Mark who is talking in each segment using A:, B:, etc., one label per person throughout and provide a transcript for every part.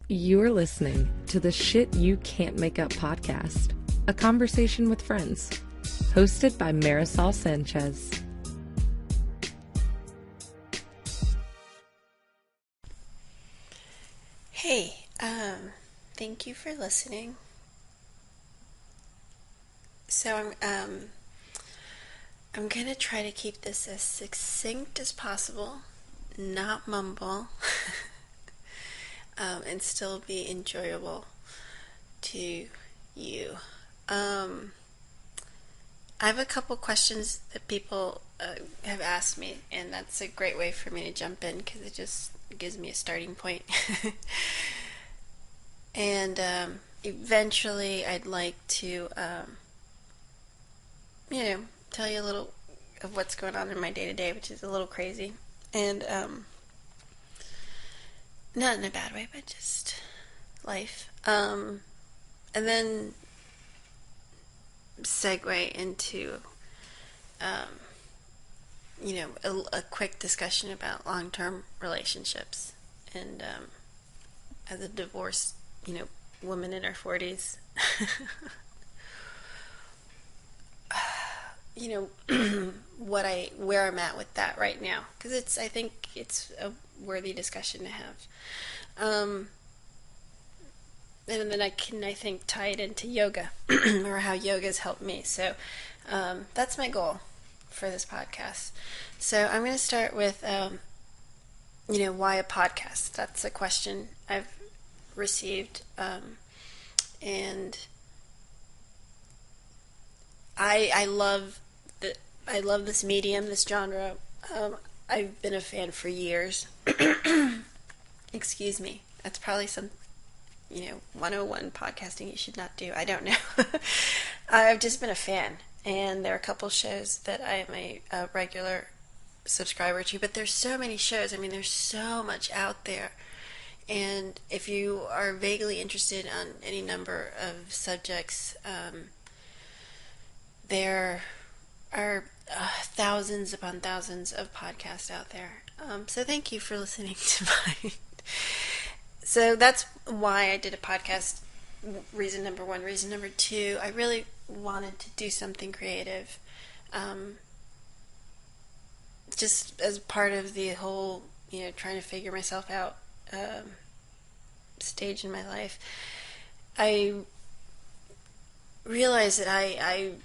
A: You're listening to the Shit You Can't Make Up podcast, a conversation with friends, hosted by Marisol Sanchez.
B: Hey, thank you for listening. So I'm gonna try to keep this as succinct as possible, not mumble, and still be enjoyable to you. I have a couple questions that people have asked me, and that's a great way for me to jump in because it just gives me a starting point. And eventually, I'd like to, tell you a little of what's going on in my day to day, which is a little crazy, and not in a bad way, but just life. And then segue into, a quick discussion about long-term relationships. And as a divorced, woman in her 40s, where I'm at with that right now, because I think it's a worthy discussion to have. And then I think, tie it into yoga, or how yoga's helped me. So that's my goal for this podcast. So I'm going to start with, why a podcast? That's a question I've received, and I love this medium, this genre. I've been a fan for years. Excuse me. That's probably some 101 podcasting you should not do. I don't know. I've just been a fan, and there are a couple shows that I am a regular subscriber to, but there's so many shows. I mean, there's so much out there. And if you are vaguely interested on any number of subjects, there are thousands upon thousands of podcasts out there. So thank you for listening to mine. So that's why I did a podcast. Reason number one. Reason number two, I really wanted to do something creative. Just as part of the whole, trying to figure myself out stage in my life. I realized that I've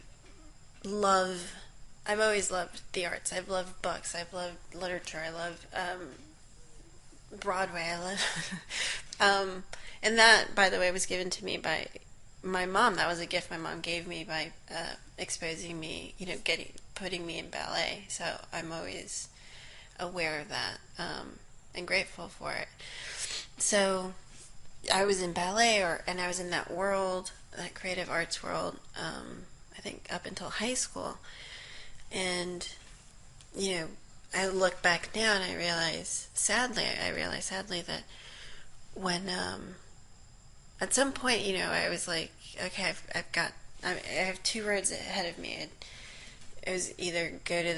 B: always loved the arts. I've loved books. I've loved literature. I love Broadway. I love, and that, by the way, was given to me by my mom. That was a gift my mom gave me by exposing me, putting me in ballet. So I'm always aware of that, and grateful for it. So I was in ballet, and I was in that world, that creative arts world, I think up until high school. And, I look back now and I realize sadly that when, at some point, I was like, okay, I have two roads ahead of me. It was either go to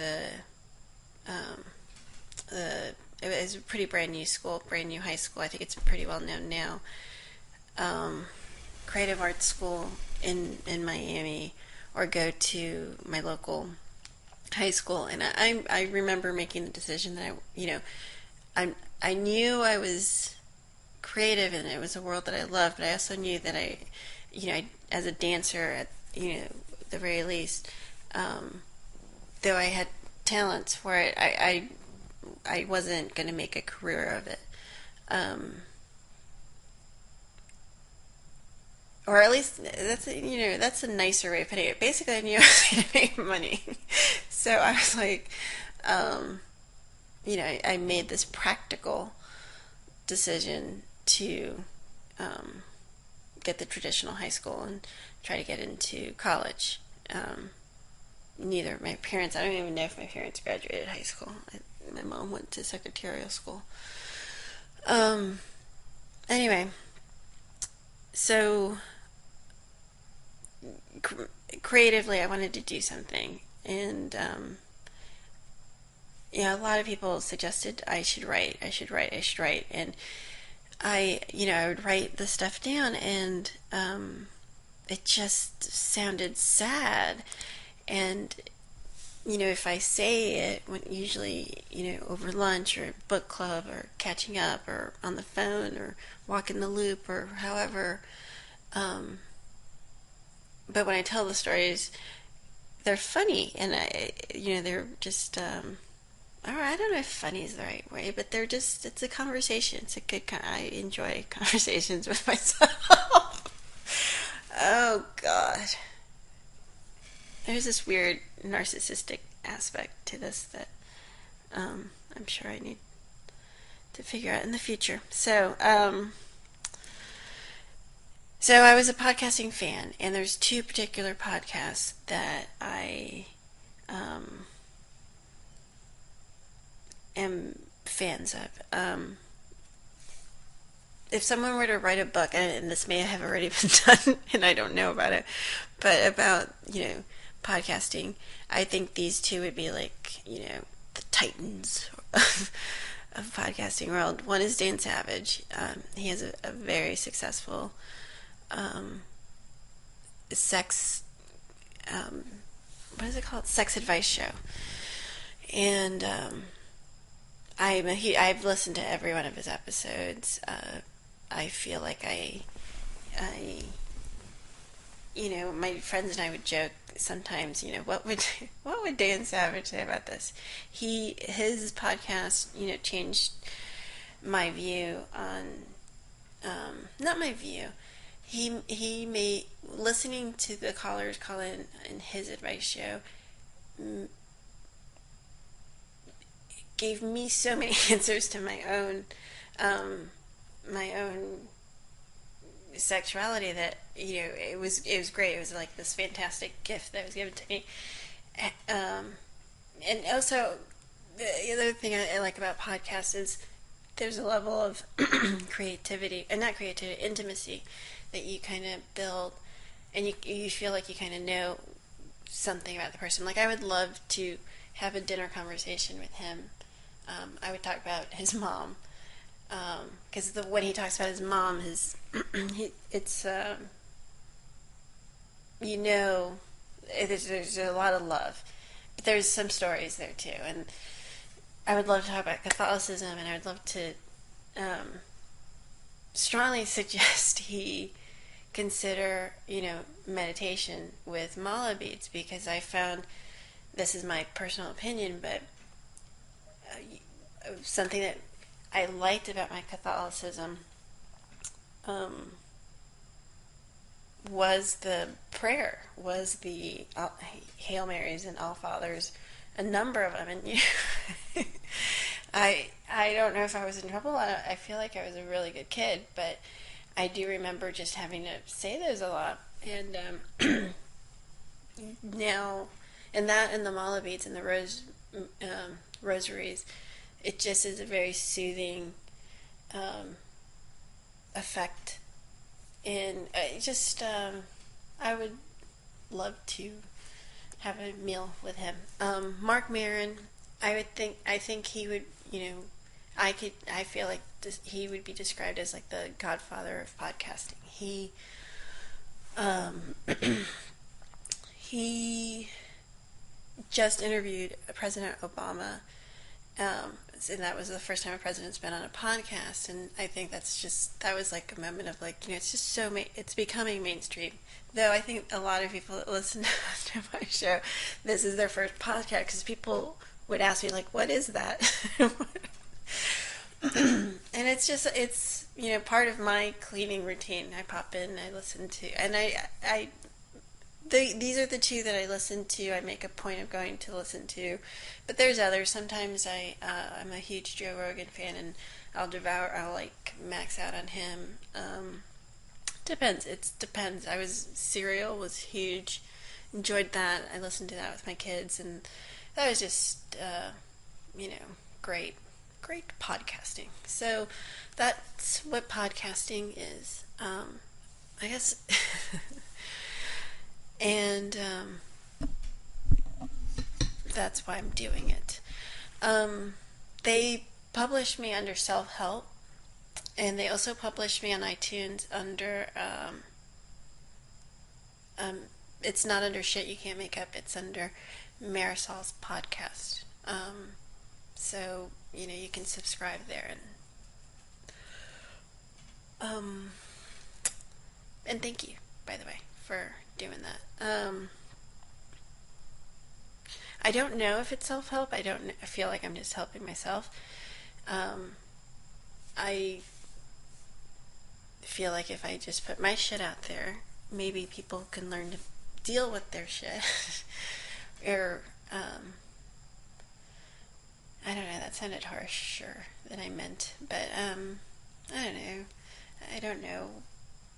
B: it was a pretty brand new high school. I think it's pretty well known now. Creative arts school in Miami, or go to my local high school. And I remember making the decision that I knew I was creative and it was a world that I loved, but I also knew that I as a dancer at the very least, though I had talents for it, I wasn't going to make a career of it. Or at least that's a nicer way of putting it. Basically, I knew I was going to make money, so I was like, I made this practical decision to get the traditional high school and try to get into college. Neither of my parents, I don't even know if my parents graduated high school. My mom went to secretarial school. Anyway, so creatively I wanted to do something, and a lot of people suggested I should write, and I would write the stuff down, and it just sounded sad. And if I say it, usually, over lunch or book club or catching up or on the phone or walking the loop or however, um, but when I tell the stories, they're funny, and they're just, or I don't know if funny is the right way, but it's a conversation. It's a I enjoy conversations with myself. Oh, God. There's this weird narcissistic aspect to this that I'm sure I need to figure out in the future. So I was a podcasting fan, and there's two particular podcasts that I am fans of. If someone were to write a book, and this may have already been done, and I don't know about it, but about, podcasting, I think these two would be like, the titans of podcasting world. One is Dan Savage. He has a very successful sex, what is it called? Sex advice show. And I've listened to every one of his episodes. I feel like my friends and I would joke sometimes, what would Dan Savage say about this? His podcast, changed my view on, not my view. He made listening to the callers call in his advice show gave me so many answers to my own sexuality that it was great. It was like this fantastic gift that was given to me, and also the other thing I like about podcasts is there's a level of creativity, and not creativity, intimacy that you kind of build, and you feel like you kind of know something about the person. Like I would love to have a dinner conversation with him. I would talk about his mom, because when he talks about his mom, it's there's a lot of love, but there's some stories there too, and I would love to talk about Catholicism, and I would love to strongly suggest he consider meditation with mala beads, because I found, this is my personal opinion, but something that I liked about my Catholicism was the prayer, was the Hail Marys and All Fathers, a number of them, and I don't know if I was in trouble. I feel like I was a really good kid, but I do remember just having to say those a lot, and now, and that and the mala beads and the rosaries, it just is a very soothing effect. And I would love to have a meal with him. Mark Maron, I think he would, I feel like he would be described as like the godfather of podcasting. He just interviewed President Obama, and that was the first time a president's been on a podcast, and I think that was like a moment of like, it's just it's becoming mainstream. Though I think a lot of people that listen to my show, this is their first podcast, because people would ask me like, what is that? And it's part of my cleaning routine. I pop in, I listen to, and these are the two that I listen to. I make a point of going to listen to, but there's others. Sometimes I'm a huge Joe Rogan fan, and I'll like max out on him. Depends. It depends. Serial was huge. Enjoyed that. I listened to that with my kids, and that was just great podcasting. So that's what podcasting is. I guess. And that's why I'm doing it. They published me under self-help, And they also published me on iTunes under, it's not under Shit You Can't Make Up, it's under Marisol's podcast. So, you can subscribe there. And thank you, by the way, for doing that. I don't know if it's self-help. I feel like I'm just helping myself. I feel like if I just put my shit out there, maybe people can learn to deal with their shit. Or, I don't know, that sounded harsher than I meant. But, I don't know. I don't know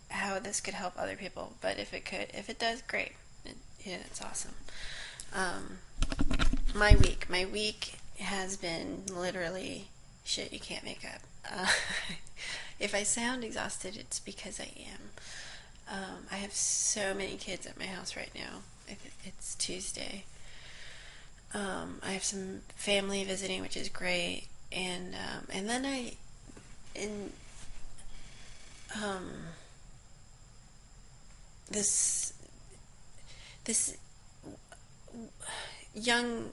B: how this could help other people, but if it does, great. It's awesome. My week has been literally shit you can't make up. If I sound exhausted, it's because I am. I have so many kids at my house right now. It's Tuesday. I have some family visiting, which is great, and then this young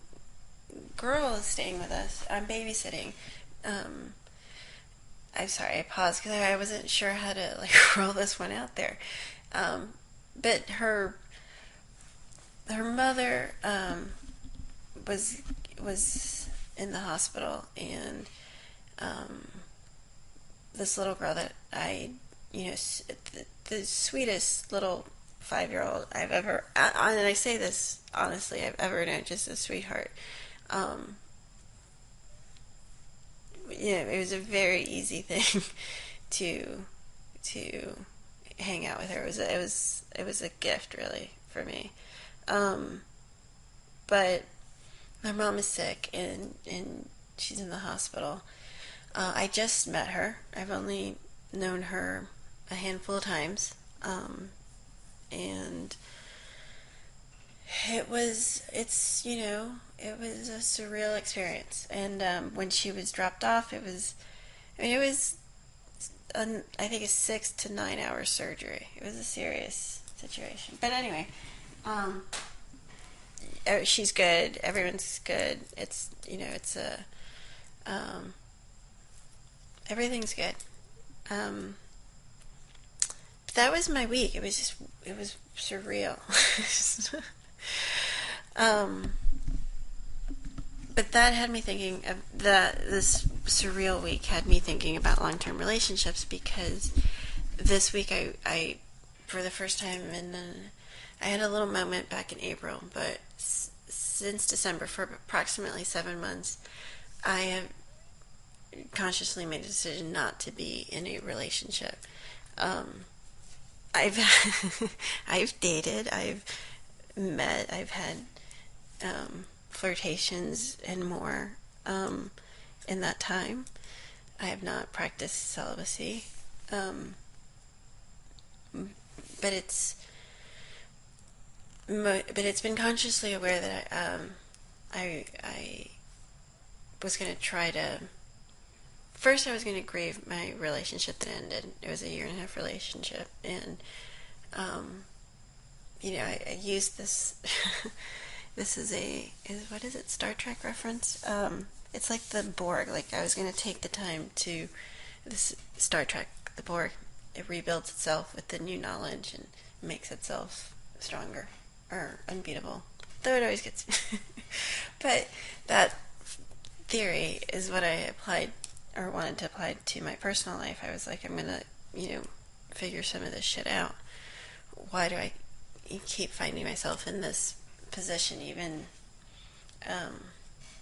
B: girl is staying with us. I'm babysitting. I'm sorry, I paused because I wasn't sure how to roll this one out there. But her mother was in the hospital, and this little girl that the sweetest little 5-year-old I've ever, and I say this honestly, I've ever known, just a sweetheart. It was a very easy thing to hang out with her. It was a gift, really, for me. But her mom is sick, and she's in the hospital. I just met her. I've only known her a handful of times. And it was a surreal experience. And when she was dropped off, it was I think a 6 to 9 hour surgery. It was a serious situation. But anyway, she's good. Everyone's good. Everything's good. That was my week. It was surreal. But that had me thinking of this surreal week had me thinking about long-term relationships, because this week I for the first time I had a little moment back in April, but since December, for approximately 7 months, I have consciously made a decision not to be in a relationship. I've I've dated, I've met, I've had flirtations and more in that time. I have not practiced celibacy, but it's been consciously aware that I was going to try to. First, I was going to grieve my relationship that ended. It was a 1.5-year relationship, and I used this. This is what is it? Star Trek reference? It's like the Borg. Like, I was going to take the time to this Star Trek, the Borg. It rebuilds itself with the new knowledge and makes itself stronger or unbeatable. Though it always gets. But that theory is what I applied or wanted to apply to my personal life. I was like, I'm going to, figure some of this shit out. Why do I keep finding myself in this position even?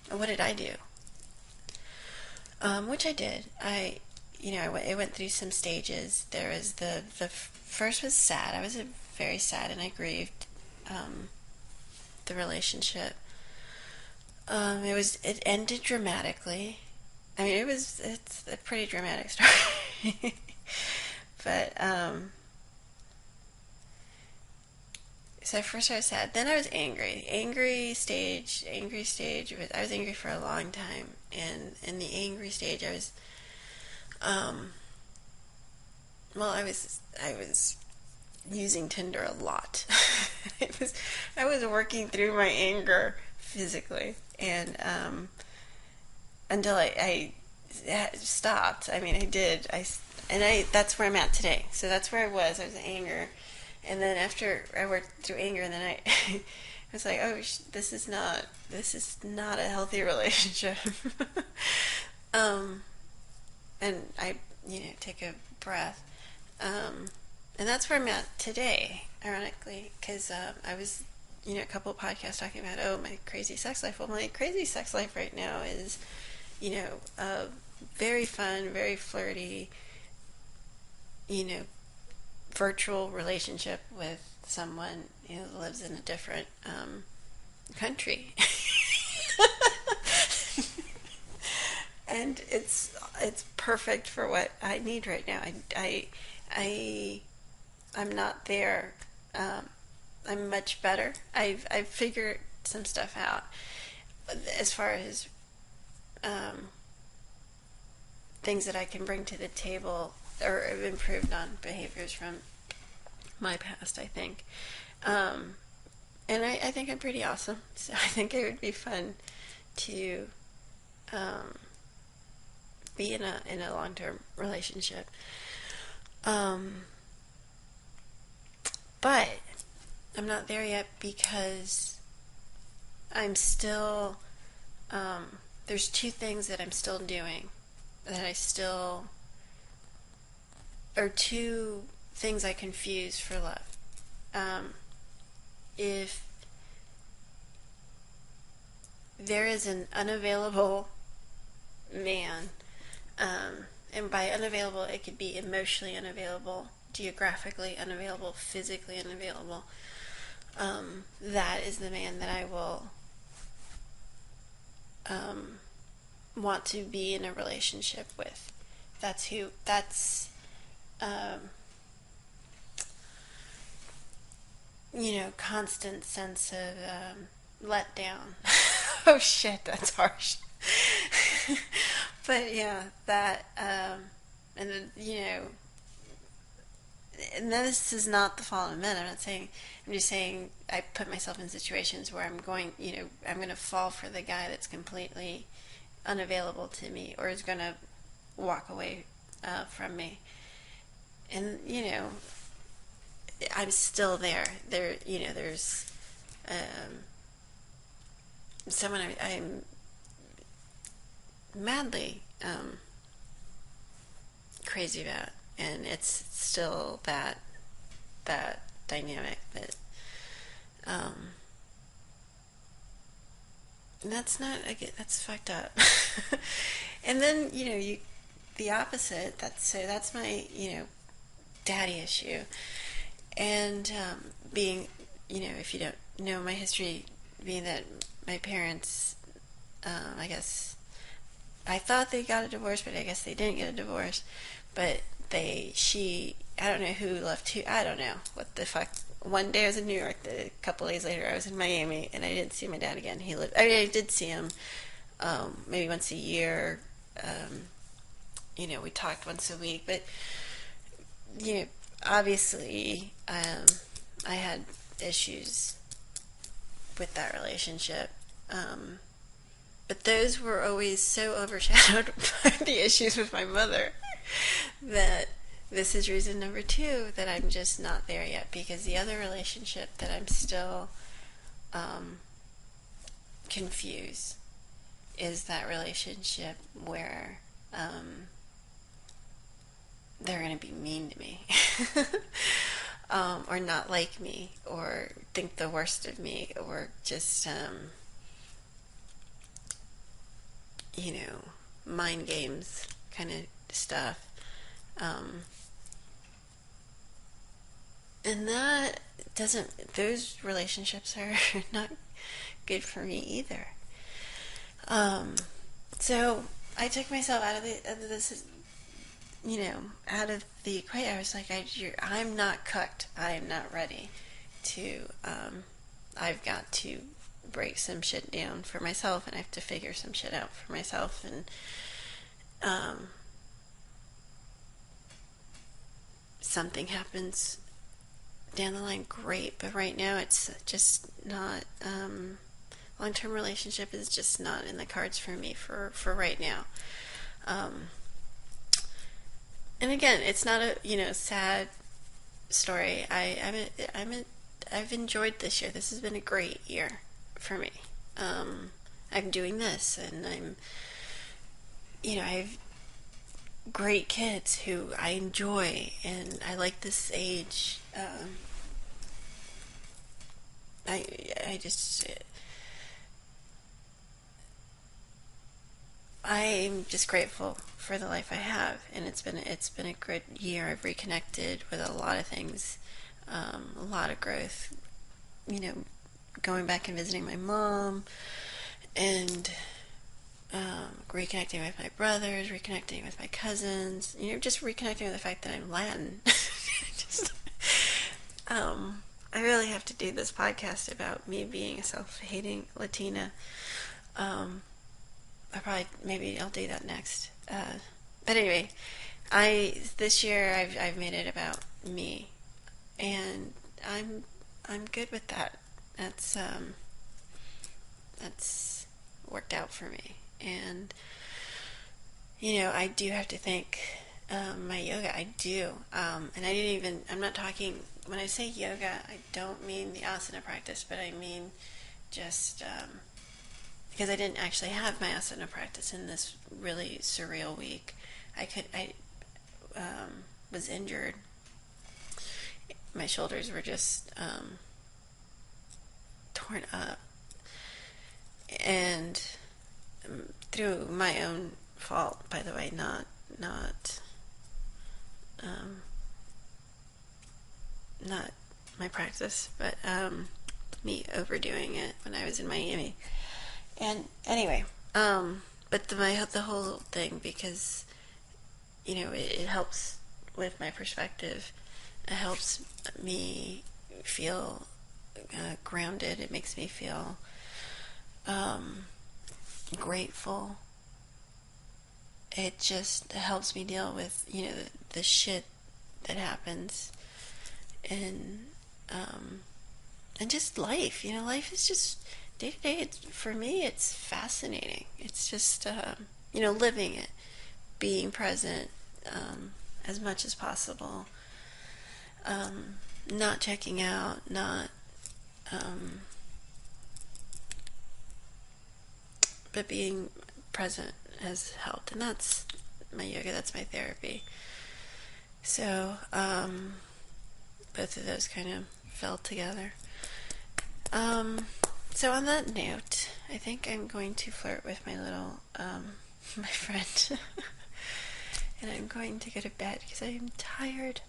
B: What did I do? Which I did. It went through some stages. There was the first was sad. I was very sad, and I grieved the relationship. It ended dramatically. I mean, it's a pretty dramatic story. But so at first I was sad. Then I was angry. Angry stage. I was angry for a long time, and in the angry stage, I was well, I was using Tinder a lot. I was working through my anger physically, and until I stopped. I mean, I did. That's where I'm at today. So that's where I was. I was in anger, and then after I worked through anger, and then I, I was like, oh, this is not a healthy relationship. um, and I, take a breath. And that's where I'm at today, ironically, because I was, a couple of podcasts talking about, oh, my crazy sex life. Well, my crazy sex life right now is, a very fun, very flirty, you know, virtual relationship with someone who lives in a different country. And it's perfect for what I need right now. I I'm not there. I'm much better. I've figured some stuff out as far as um, things that I can bring to the table or have improved on behaviors from my past. I think, um, and I think I'm pretty awesome. So I think it would be fun to um, be in a long term relationship. Um, but I'm not there yet because I'm still there's two things that I'm still doing that I still or two things I confuse for love. If there is an unavailable man, and by unavailable it could be emotionally unavailable, geographically unavailable, physically unavailable, that is the man that I will want to be in a relationship with. That's um, constant sense of letdown. Oh shit, that's harsh. But yeah, that and then, and this is not the fault of men. I'm not saying. I'm just saying I put myself in situations where I'm going to fall for the guy that's completely unavailable to me or is going to walk away from me. And I'm still there. There's someone I'm madly crazy about, and it's still that dynamic that um, that's not that's fucked up. And then the opposite. That's my daddy issue, and being if you don't know my history, being that my parents, I guess I thought they got a divorce, but I guess they didn't get a divorce. But I don't know who left who. I don't know what the fuck. One day I was in New York. A couple days later I was in Miami, and I didn't see my dad again. I did see him maybe once a year. We talked once a week, but obviously, I had issues with that relationship. But those were always so overshadowed by the issues with my mother that this is reason number two that I'm just not there yet, because the other relationship that I'm still confused is that relationship where they're going to be mean to me. Or not like me, or think the worst of me, or just mind games kind of stuff. And those relationships are not good for me either. So I took myself out of this, out of the equation. I was like, I'm not cooked. I am not ready to, I've got to break some shit down for myself, and I have to figure some shit out for myself, and something happens down the line, great. But right now, it's just not. Long-term relationship is just not in the cards for me for right now. And again, it's not a sad story. I've enjoyed this year. This has been a great year for me. I'm doing this, and I have great kids who I enjoy, and I like this age. I just I'm just grateful for the life I have, and it's been a good year. I've reconnected with a lot of things, a lot of growth. You know, going back and visiting my mom, and reconnecting with my brothers, reconnecting with my cousins. Just reconnecting with the fact that I'm Latin. just, I really have to do this podcast about me being a self-hating Latina. Maybe I'll do that next. But anyway, this year I've made it about me, and I'm good with that. That's worked out for me, and I do have to thank my yoga. I do, and I'm not talking when I say yoga. I don't mean the asana practice, but I mean just because I didn't actually have my asana practice in this really surreal week. I was injured. My shoulders were just torn up, and through my own fault, by the way, not my practice, but me overdoing it when I was in Miami. And anyway, but the whole thing, because it helps with my perspective. It helps me feel grounded. It makes me feel grateful. It just helps me deal with the shit that happens, and just life. Life is just day to day. For me, it's fascinating. It's just living it, being present as much as possible, not checking out, not but being present has helped, and that's my yoga. That's my therapy. So both of those kind of fell together. So on that note, I think I'm going to flirt with my little my friend, and I'm going to go to bed because I am tired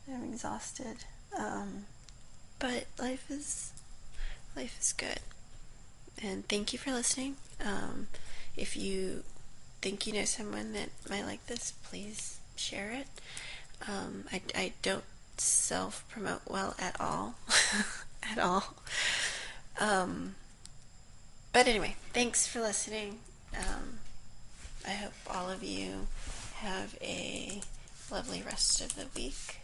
B: and I'm exhausted. But life is good, and thank you for listening. If you think you know someone that might like this, please share it. I don't self-promote well at all. At all. But anyway, thanks for listening. I hope all of you have a lovely rest of the week.